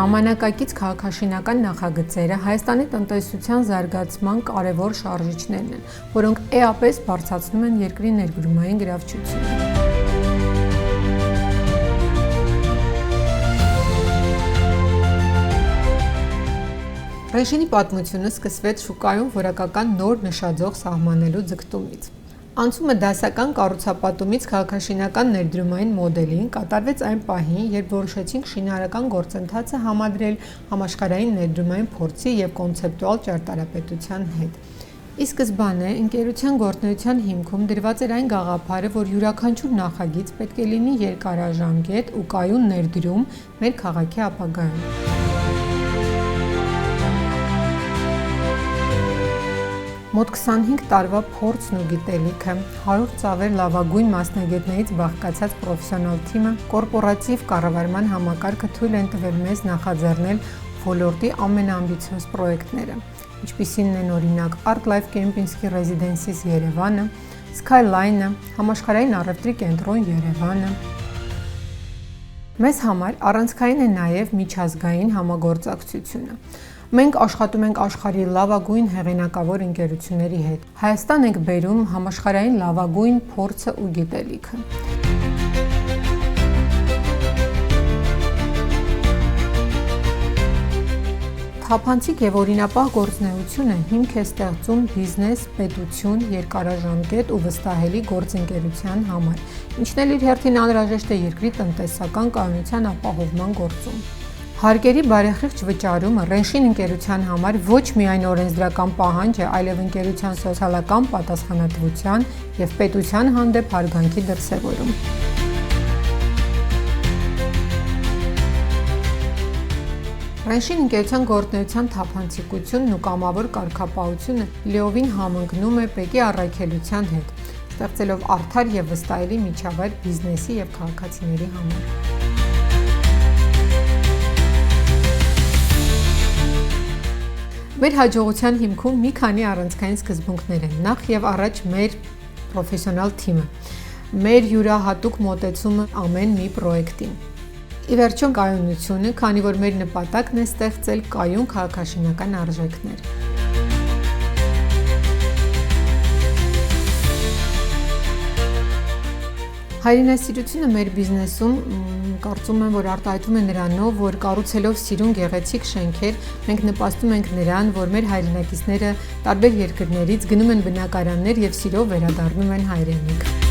Ժամանակակից քաղաքաշինական նախագծերը Հայաստանի տնտեսության զարգացման կարևոր շարժիչներն են, որոնք էապես բարձրացնում են երկրի ներդրումային գրավչությունը։ Ռեժիմի պատմությունը սկսվեց շուկայում որակական նոր նշաձող սահմանելու ձգտումից։ Անցումը դասական կառուցապատումից քաղաքաշինական ներդրումային մոդելին կատարվեց այն պահին, երբ որոշեցինք շինարարական գործընթացը համադրել համաշխարհային ներդրումային փորձի և կոնցեպտուալ ճարտարապետության հետ։ Ի սկզբանե ընկերության գործունեության հիմքում դրված էր այն գաղափարը, որ յուրաքանչյուր նախագիծ պետք է լինի երկարաժամկետ ու կայուն ներդրում մեր քաղաքի ապագայում։ Մոտ 25 տարվա փորձն ու գիտելիքը, 100 ծավեր լավագույն մասնագետներից բաղկացած պրոֆեսիոնալ թիմը, կորպորատիվ կառավարման համակարգը թույլ են տվել մեզ նախաձեռնել ոլորտի ամենաամբիցիոզ պրոյեկտները, ինչպիսին են օրինակ ArtLife Kempinski Residences Երևանը, Skyline-ը, համաշխարհային առևտրի կենտրոն Երևանը։ Մեզ համար առանցքային է նաև միջազգային համագործակցությունը։ Մենք աշխատում ենք աշխարհի լավագույն հեղինակավոր ընկերությունների հետ։ Հայաստան ենք բերում համաշխարհային լավագույն փորձը ու գիտելիքը։ Թափանցիկ և օրինապահ գործունեությունը հիմք է ստեղծում բիզնես, պետություն, երկարաժամկետ ու վստահելի գործընկերության համար, ինչն էլ իր հերթին անհրաժեշտ է երկրի տնտեսական կայունության ապահովման գործում։ Հարկերի բարեխիղճ վճարումը Ռենշին ընկերության համար ոչ միայն օրենսդրական պահանջ է, այլև ընկերության սոցիալական պատասխանատվության և պետության հանդեպ հարգանքի դրսևորում։ Ռենշին ընկերության գործունեության թափանցիկությունն ու կամավոր կարգապահությունը լիովին համընկնում է ՊԵԿ-ի առաքելության հետ, ստեղծելով արդար և վստահելի միջավայր բիզնեսի և քաղաքացիների համար։ Մեր հաջողության հիմքում մի քանի առանցքային սկզբունքներ են, նախ և առաջ մեր պրոֆեսիոնալ թիմը, մեր յուրահատուկ մոտեցումը ամեն մի պրոյեկտին։ Ի վերջո կայունությունը, քանի որ մեր նպատակն է ստեղծել կայուն քաղաքաշինական արժեքներ։ Հայրենասիրությունը մեր բիզնեսում կարծում եմ, որ արտահայտվում է նրանով, որ կառուցելով սիրուն գեղեցիկ շենքեր, մենք նպաստում ենք նրան, որ մեր հայրենակիցները տարբեր երկրներից գնում են բնակարաններ և սիրով վերադառնում են հայրենիք։